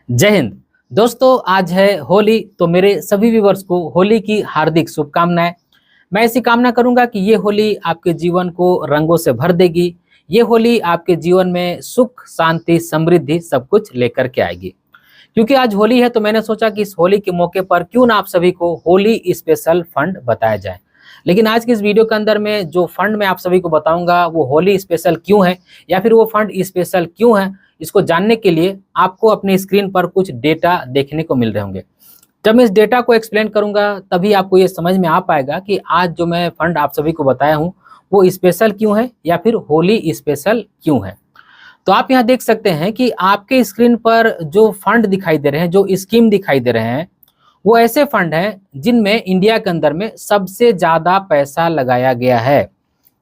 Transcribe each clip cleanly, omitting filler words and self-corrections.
जय हिंद। दोस्तों, आज है होली, तो मेरे सभी व्यूवर्स को होली की हार्दिक शुभकामनाएं। मैं ऐसी कामना करूंगा कि ये होली आपके जीवन को रंगों से भर देगी। ये होली आपके जीवन में सुख, शांति, समृद्धि सब कुछ लेकर के आएगी। क्योंकि आज होली है तो मैंने सोचा कि इस होली के मौके पर क्यों ना आप सभी को होली स्पेशल फंड बताया जाए। लेकिन आज की इस वीडियो के अंदर में जो फंड मैं आप सभी को बताऊंगा वो होली स्पेशल क्यों है या फिर वो फंड स्पेशल क्यों है, इसको जानने के लिए आपको अपनी स्क्रीन पर कुछ डेटा देखने को मिल रहे होंगे। जब मैं इस डेटा को एक्सप्लेन करूंगा तभी आपको ये समझ में आ पाएगा कि आज जो मैं फंड आप सभी को बताया हूँ वो स्पेशल क्यों है या फिर होली स्पेशल क्यों है। तो आप यहाँ देख सकते हैं कि आपके स्क्रीन पर जो फंड दिखाई दे रहे हैं, जो स्कीम दिखाई दे रहे हैं, वो ऐसे फंड हैं जिनमें इंडिया के अंदर में सबसे ज्यादा पैसा लगाया गया है।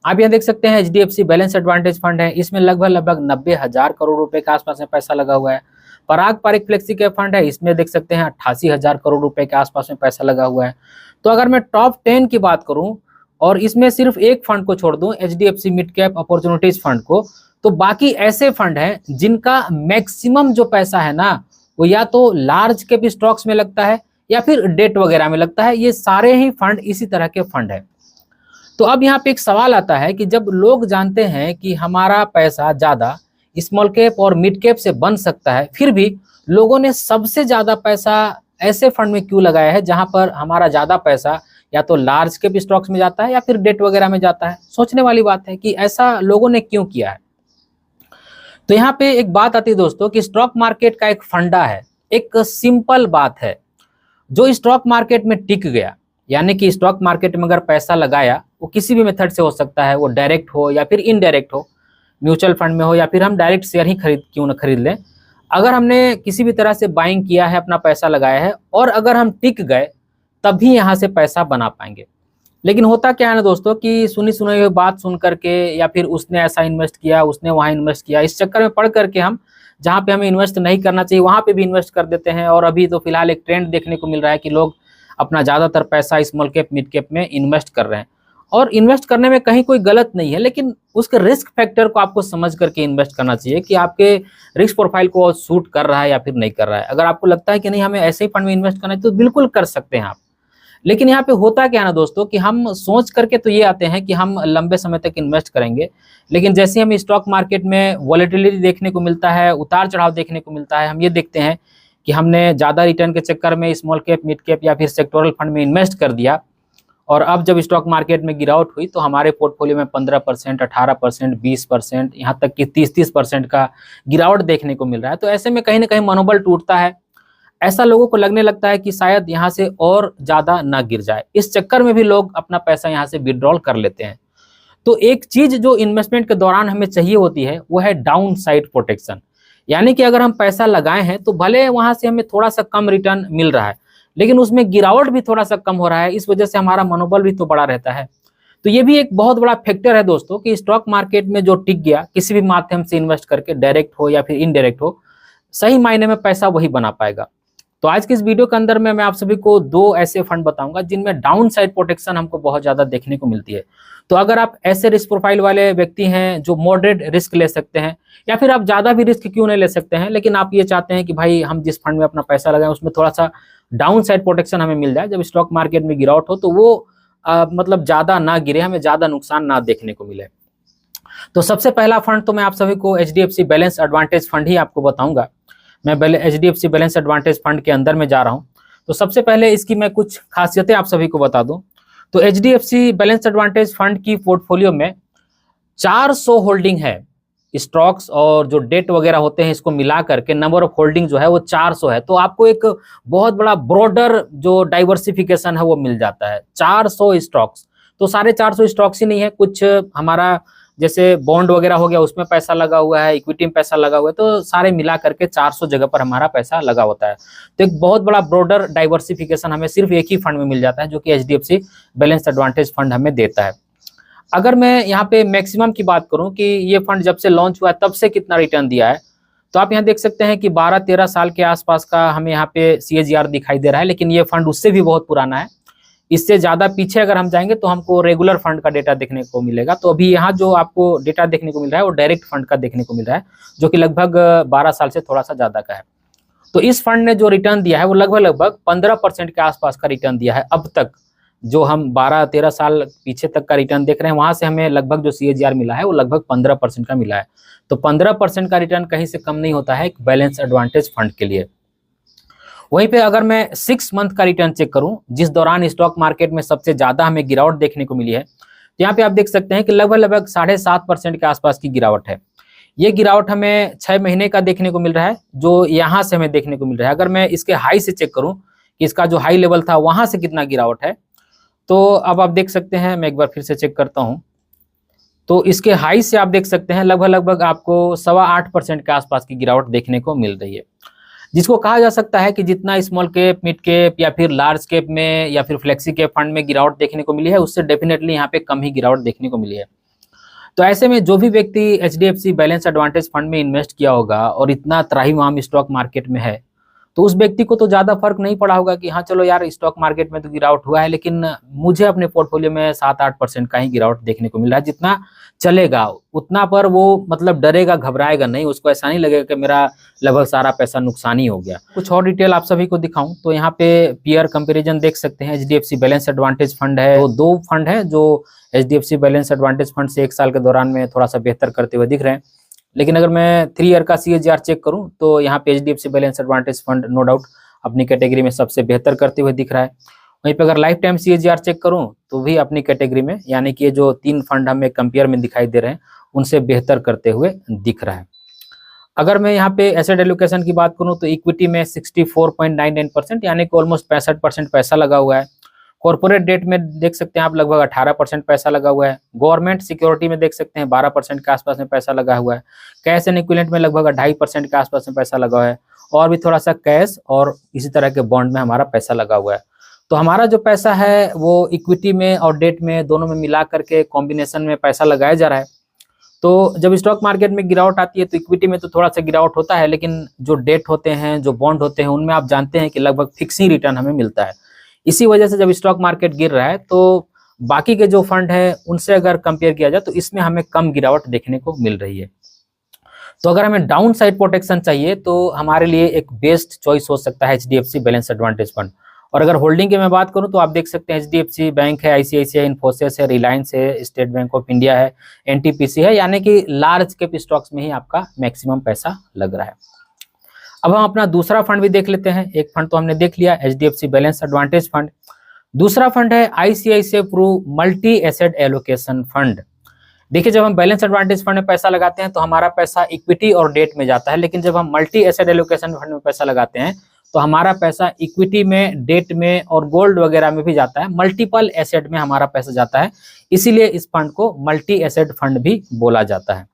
आप यहाँ देख सकते हैं एचडीएफसी बैलेंस एडवांटेज फंड है, इसमें लगभग लगभग 90,000 करोड़ रुपए के आसपास में पैसा लगा हुआ है। पराग पारिक फ्लेक्सी कैप फंड है, इसमें देख सकते हैं 88,000 करोड़ रुपए के आसपास में पैसा लगा हुआ है। तो अगर मैं टॉप 10 की बात करूं और इसमें सिर्फ एक फंड को छोड़ दूं, HDFC mid cap opportunities fund को, तो बाकी ऐसे फंड हैं जिनका मैक्सिमम जो पैसा है ना वो या तो लार्ज कैप स्टॉक्स में लगता है या फिर डेट वगैरह में लगता है। ये सारे ही फंड इसी तरह के फंड है। तो अब यहाँ पे एक सवाल आता है कि जब लोग जानते हैं कि हमारा पैसा ज्यादा स्मॉल कैप और मिड कैप से बन सकता है, फिर भी लोगों ने सबसे ज्यादा पैसा ऐसे फंड में क्यों लगाया है जहां पर हमारा ज्यादा पैसा या तो लार्ज कैप स्टॉक्स में जाता है या फिर डेट वगैरह में जाता है। सोचने वाली बात है कि ऐसा लोगों ने क्यों किया है। तो यहाँ पे एक बात आती है दोस्तों कि स्टॉक मार्केट का एक फंडा है, एक सिंपल बात है। जो स्टॉक मार्केट में टिक गया, यानी कि स्टॉक मार्केट में अगर पैसा लगाया, वो किसी भी मेथड से हो सकता है, वो डायरेक्ट हो या फिर इनडायरेक्ट हो, म्यूचुअल फंड में हो या फिर हम डायरेक्ट शेयर ही क्यों ना खरीद लें। अगर हमने किसी भी तरह से बाइंग किया है, अपना पैसा लगाया है और अगर हम टिक गए तभी यहाँ से पैसा बना पाएंगे। लेकिन होता क्या है ना दोस्तों कि सुनी सुनाई हुई बात सुन करके या फिर उसने ऐसा इन्वेस्ट किया, उसने वहाँ इन्वेस्ट किया, इस चक्कर में पढ़ करके हम जहाँ पे हमें इन्वेस्ट नहीं करना चाहिए वहाँ पे भी इन्वेस्ट कर देते हैं। और अभी तो फिलहाल एक ट्रेंड देखने को मिल रहा है कि लोग अपना ज़्यादातर पैसा स्मॉल कैप मिड कैप में इन्वेस्ट कर रहे हैं। और इन्वेस्ट करने में कहीं कोई गलत नहीं है, लेकिन उसके रिस्क फैक्टर को आपको समझ करके इन्वेस्ट करना चाहिए कि आपके रिस्क प्रोफाइल को सूट कर रहा है या फिर नहीं कर रहा है। अगर आपको लगता है कि नहीं हमें ऐसे ही फंड में इन्वेस्ट करना है तो बिल्कुल कर सकते हैं आप। लेकिन यहाँ पे होता क्या है ना दोस्तों कि हम सोच करके तो ये आते हैं कि हम लंबे समय तक इन्वेस्ट करेंगे, लेकिन जैसे हम स्टॉक मार्केट में वॉलेटिलिटी देखने को मिलता है, उतार चढ़ाव देखने को मिलता है, हम ये देखते हैं कि हमने ज़्यादा रिटर्न के चक्कर में स्मॉल कैप मिड कैप या फिर सेक्टोरल फंड में इन्वेस्ट कर दिया और अब जब स्टॉक मार्केट में गिरावट हुई तो हमारे पोर्टफोलियो में 15%, 18%, 20%, यहाँ तक कि 30% का गिरावट देखने को मिल रहा है। तो ऐसे में कहीं ना कहीं मनोबल टूटता है। ऐसा लोगों को लगने लगता है कि शायद यहाँ से और ज्यादा ना गिर जाए, इस चक्कर में भी लोग अपना पैसा यहाँ से विड्रॉल कर लेते हैं। तो एक चीज जो इन्वेस्टमेंट के दौरान हमें चाहिए होती है वो है डाउन साइड प्रोटेक्शन। यानी कि अगर हम पैसा लगाए हैं तो भले वहां से हमें थोड़ा सा कम रिटर्न मिल रहा है, लेकिन उसमें गिरावट भी थोड़ा सा कम हो रहा है, इस वजह से हमारा मनोबल भी तो बड़ा रहता है। तो ये भी एक बहुत बड़ा फैक्टर है दोस्तों कि स्टॉक मार्केट में जो टिक गया किसी भी माध्यम से इन्वेस्ट करके, डायरेक्ट हो या फिर इनडायरेक्ट हो, सही मायने में पैसा वही बना पाएगा। तो आज के इस वीडियो के अंदर में मैं आप सभी को दो ऐसे फंड बताऊंगा जिनमें डाउन साइड प्रोटेक्शन हमको बहुत ज्यादा देखने को मिलती है। तो अगर आप ऐसे रिस्क प्रोफाइल वाले व्यक्ति हैं जो मॉडरेट रिस्क ले सकते हैं या फिर आप ज्यादा भी रिस्क क्यों नहीं ले सकते हैं, लेकिन आप ये चाहते हैं कि भाई हम जिस फंड में अपना पैसा लगाएं उसमें थोड़ा सा डाउन साइड प्रोटेक्शन हमें मिल जाए, जब स्टॉक मार्केट में गिरावट हो तो वो मतलब ज्यादा ना गिरे, हमें ज्यादा नुकसान ना देखने को मिले। तो सबसे पहला फंड तो मैं आप सभी को एचडीएफसी बैलेंस एडवांटेज फंड ही आपको बताऊंगा। मैं एचडीएफसी बैलेंस एडवांटेज फंड के अंदर में जा रहा हूं। तो सबसे पहले इसकी मैं कुछ खासियतें आप सभी को बता दूं। तो एचडीएफसी बैलेंस एडवांटेज फंड की पोर्टफोलियो में 400 होल्डिंग है। स्टॉक्स और जो डेट वगैरह होते हैं इसको मिला करके नंबर ऑफ होल्डिंग जो है वो 400 है। तो आपको एक बहुत बड़ा ब्रॉडर जो डाइवर्सिफिकेशन है वो मिल जाता है। 400 स्टॉक्स, तो सारे 400 स्टॉक्स ही नहीं है, कुछ हमारा जैसे बॉन्ड वगैरह हो गया उसमें पैसा लगा हुआ है, इक्विटी में पैसा लगा हुआ है, तो सारे मिला करके 400 जगह पर हमारा पैसा लगा होता है। तो एक बहुत बड़ा ब्रॉडर डाइवर्सिफिकेशन हमें सिर्फ एक ही फंड में मिल जाता है जो कि एचडीएफसी बैलेंस एडवांटेज फंड हमें देता है। अगर मैं यहाँ पे मैक्सिमम की बात करूँ कि ये फंड जब से लॉन्च हुआ है तब से कितना रिटर्न दिया है, तो आप यहाँ देख सकते हैं कि 12-13 साल के आसपास का हमें यहाँ पे सीएजीआर दिखाई दे रहा है, लेकिन ये फंड उससे भी बहुत पुराना है। इससे ज्यादा पीछे अगर हम जाएंगे तो हमको रेगुलर फंड का डेटा देखने को मिलेगा। तो अभी यहाँ जो आपको डेटा देखने को मिल रहा है वो डायरेक्ट फंड का देखने को मिल रहा है, जो कि लगभग 12 साल से थोड़ा सा ज्यादा का है। तो इस फंड ने जो रिटर्न दिया है वो लगभग 15% के आसपास का रिटर्न दिया है अब तक। जो हम 12-13 साल पीछे तक का रिटर्न देख रहे हैं, वहां से हमें लगभग जो CAGR मिला है वो लगभग 15% का मिला है। तो 15% का रिटर्न कहीं से कम नहीं होता है एक बैलेंस एडवांटेज फंड के लिए। वहीं पे अगर मैं 6 मंथ का रिटर्न चेक करूं, जिस दौरान स्टॉक मार्केट में सबसे ज्यादा हमें गिरावट देखने को मिली है, तो यहाँ पे आप देख सकते हैं कि लगभग 7.5% के आसपास की गिरावट है। ये गिरावट हमें 6 महीने का देखने को मिल रहा है, जो यहाँ से हमें देखने को मिल रहा है। अगर मैं इसके हाई से चेक करूं कि इसका जो हाई लेवल था वहां से कितना गिरावट है, तो अब आप देख सकते हैं, मैं एक बार फिर से चेक करता हूं, तो इसके हाई से आप देख सकते हैं लगभग आपको 8.25% के आसपास की गिरावट देखने को मिल रही है। जिसको कहा जा सकता है कि जितना स्मॉल कैप, मिड कैप या फिर लार्ज कैप में या फिर फ्लेक्सी कैप फंड में गिरावट देखने को मिली है, उससे डेफिनेटली यहाँ पे कम ही गिरावट देखने को मिली है। तो ऐसे में जो भी व्यक्ति HDFC बैलेंस एडवांटेज फंड में इन्वेस्ट किया होगा और इतना त्राहिमाम स्टॉक मार्केट में है, तो उस व्यक्ति को तो ज़्यादा फर्क नहीं पड़ा होगा कि हाँ चलो यार स्टॉक मार्केट में तो गिरावट हुआ है, लेकिन मुझे अपने पोर्टफोलियो में 7-8% का ही गिरावट देखने को मिल रहा है। जितना चलेगा उतना पर वो मतलब डरेगा, घबराएगा नहीं, उसको ऐसा नहीं लगेगा कि मेरा लगभग सारा पैसा नुकसान ही हो गया। कुछ और डिटेल आप सभी को दिखाऊं तो यहाँ पे पीयर कंपेरिजन देख सकते हैं। HDFC बैलेंस एडवांटेज फंड है, तो 2 फंड है जो HDFC बैलेंस एडवांटेज फंड से 1 साल के दौरान में थोड़ा सा बेहतर करते हुए दिख रहे हैं। लेकिन अगर मैं 3 ईयर का CAGR चेक करूं तो यहाँ पे HDFC balance advantage fund no doubt अपनी कैटेगरी में सबसे बेहतर करते हुए दिख रहा है। वहीं पे अगर लाइफ टाइम CAGR चेक करूं तो भी अपनी कैटेगरी में, यानी कि ये जो 3 फंड हमें कंपेयर में दिखाई दे रहे हैं उनसे बेहतर करते हुए दिख रहा है। अगर मैं यहाँ पे एसेट एलोकेशन की बात करूं तो इक्विटी में 64.99% यानी कि ऑलमोस्ट 65% पैसा लगा हुआ है। कॉर्पोरेट डेट में देख सकते हैं आप लगभग 18% पैसा लगा हुआ है। गवर्नमेंट सिक्योरिटी में देख सकते हैं 12% के आसपास में पैसा लगा हुआ है। कैश एंड इक्विवेलेंट में लगभग 2.5% के आसपास में पैसा लगा हुआ है, और भी थोड़ा सा कैश और इसी तरह के बॉन्ड में हमारा पैसा लगा हुआ है। तो हमारा जो पैसा है वो इक्विटी में और डेट में दोनों में मिला करके कॉम्बिनेशन में पैसा लगाया जा रहा है। तो जब स्टॉक मार्केट में गिरावट आती है तो इक्विटी में तो थोड़ा सा गिरावट होता है, लेकिन जो डेट होते हैं, जो बॉन्ड होते हैं, उनमें आप जानते हैं कि लगभग फिक्स ही रिटर्न हमें मिलता है। इसी वजह से जब स्टॉक मार्केट गिर रहा है तो बाकी के जो फंड है उनसे अगर कंपेयर किया जाए तो इसमें हमें कम गिरावट देखने को मिल रही है। तो अगर हमें डाउन साइड प्रोटेक्शन चाहिए तो हमारे लिए एक बेस्ट चॉइस हो सकता है HDFC बैलेंस एडवांटेज फंड। और अगर होल्डिंग की मैं बात करूं तो आप देख सकते हैं HDFC बैंक है, ICICI, इन्फोसिस है, रिलायंस है, स्टेट बैंक ऑफ इंडिया है, NTPC है, यानी कि लार्ज कैप स्टॉक्स में ही आपका मैक्सिमम पैसा लग रहा है। अब हम अपना दूसरा फंड भी देख लेते हैं। एक फंड तो हमने देख लिया HDFC बैलेंस एडवांटेज फंड। दूसरा फंड है ICICI Pru multi asset allocation fund. देखिए, जब हम बैलेंस एडवांटेज फंड में पैसा लगाते हैं तो हमारा पैसा इक्विटी और डेट में जाता है, लेकिन जब हम मल्टी एसेट एलोकेशन फंड में पैसा लगाते हैं तो हमारा पैसा इक्विटी में, डेट में और गोल्ड वगैरह में भी जाता है। मल्टीपल एसेट में हमारा पैसा जाता है, इसीलिए इस फंड को मल्टी एसेट फंड भी बोला जाता है।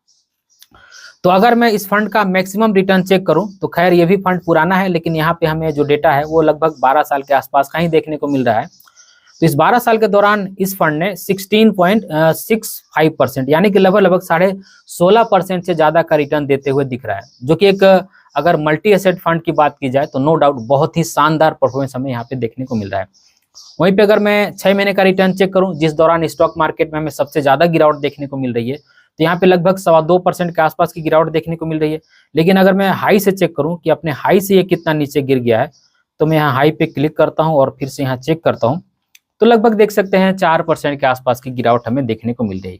तो अगर मैं इस फंड का मैक्सिमम रिटर्न चेक करूं तो खैर ये भी फंड पुराना है, लेकिन यहाँ पे हमें जो डेटा है वो लगभग 12 साल के आसपास का ही देखने को मिल रहा है। तो इस 12 साल के दौरान इस फंड ने 16.65% यानी कि लगभग 16.5% से ज्यादा का रिटर्न देते हुए दिख रहा है, जो कि एक अगर मल्टी एसेट फंड की बात की जाए तो नो डाउट बहुत ही शानदार परफॉर्मेंस हमें यहाँ पे देखने को मिल रहा है। वहीं पे अगर मैं 6 महीने का रिटर्न चेक करूं, जिस दौरान स्टॉक मार्केट में हमें सबसे ज्यादा गिरावट देखने को मिल रही है, तो यहाँ पे लगभग 2.25% के आसपास की गिरावट देखने को मिल रही है। लेकिन अगर मैं हाई से चेक करूं कि अपने हाई से ये कितना नीचे गिर गया है, तो मैं यहाँ हाई पे क्लिक करता हूँ और फिर से यहाँ चेक करता हूँ, तो लगभग देख सकते हैं 4% के आसपास की गिरावट हमें देखने को मिल रही है।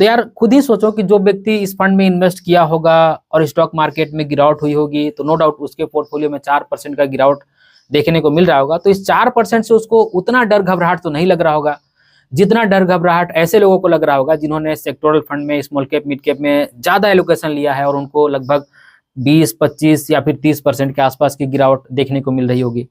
तो यार खुद ही सोचो कि जो व्यक्ति इस फंड में इन्वेस्ट किया होगा और स्टॉक मार्केट में गिरावट हुई होगी, तो नो डाउट उसके पोर्टफोलियो में 4% का गिरावट देखने को मिल रहा होगा। तो इस 4% से उसको उतना डर घबराहट तो नहीं लग रहा होगा जितना डर घबराहट ऐसे लोगों को लग रहा होगा जिन्होंने सेक्टोरल फंड में, स्मॉल कैप, मिड कैप में ज्यादा एलोकेशन लिया है और उनको लगभग 20, 25 या फिर 30% के आसपास की गिरावट देखने को मिल रही होगी।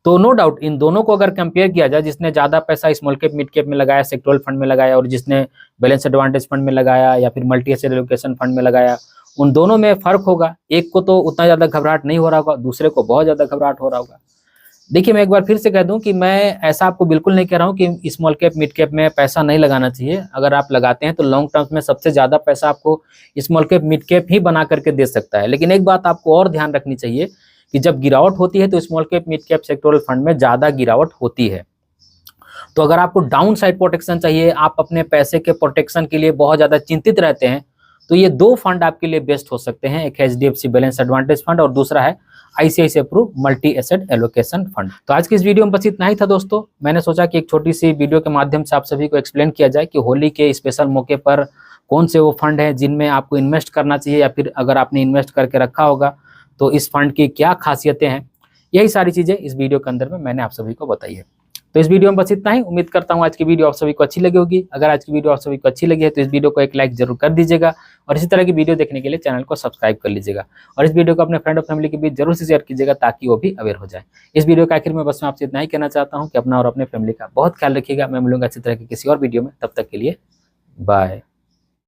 तो नो डाउट इन दोनों को अगर कंपेयर किया जाए, जिसने ज्यादा पैसा स्मॉल कैप, मिड कैप में लगाया, सेक्टोरल फंड में लगाया, और जिसने बैलेंस एडवांटेज फंड में लगाया या फिर मल्टी एसेट एलोकेशन फंड में लगाया, उन दोनों में फर्क होगा। एक को तो उतना ज्यादा घबराहट नहीं हो रहा होगा, दूसरे को बहुत ज्यादा घबराहट हो रहा होगा। देखिए, मैं एक बार फिर से कह दूं कि मैं ऐसा आपको बिल्कुल नहीं कह रहा हूं कि स्मॉल कैप, मिड कैप में पैसा नहीं लगाना चाहिए। अगर आप लगाते हैं तो लॉन्ग टर्म में सबसे ज्यादा पैसा आपको स्मॉल कैप, मिड कैप ही बना करके दे सकता है। लेकिन एक बात आपको और ध्यान रखनी चाहिए कि जब गिरावट होती है तो small cap, mid cap, sectoral fund में ज्यादा गिरावट होती है। तो अगर आपको डाउन साइड प्रोटेक्शन चाहिए, आप अपने पैसे के प्रोटेक्शन के लिए बहुत ज्यादा चिंतित रहते हैं, तो ये 2 फंड आपके लिए बेस्ट हो सकते हैं। एक HDFC बैलेंस एडवांटेज फंड और दूसरा है ICICI Pru multi asset allocation fund. तो आज की इस वीडियो में बस इतना ही था दोस्तों। मैंने सोचा कि एक छोटी सी वीडियो के माध्यम से आप सभी को एक्सप्लेन किया जाए कि होली के स्पेशल मौके पर कौन से वो फंड है जिनमें आपको इन्वेस्ट करना चाहिए, या फिर अगर आपने इन्वेस्ट करके रखा होगा तो इस फंड की क्या खासियतें हैं। यही सारी चीजें इस वीडियो के अंदर में मैंने आप सभी को बताई है। तो इस वीडियो में बस इतना ही। उम्मीद करता हूँ आज की वीडियो आप सभी को अच्छी लगी होगी। अगर आज की वीडियो आप सभी को अच्छी लगी है तो इस वीडियो को एक लाइक जरूर कर दीजिएगा, और इसी तरह की वीडियो देखने के लिए चैनल को सब्सक्राइब कर लीजिएगा, और इस वीडियो को अपने फ्रेंड और फैमिली के बीच जरूर से शेयर कीजिएगा ताकि वो भी अवेयर हो जाए। इस वीडियो के आखिर में बस मैं आपसे इतना ही कहना चाहता हूँ कि अपना और अपने फैमिली का बहुत ख्याल रखिएगा। मैं मिलूंगा इसी तरह की किसी और वीडियो में, तब तक के लिए बाय।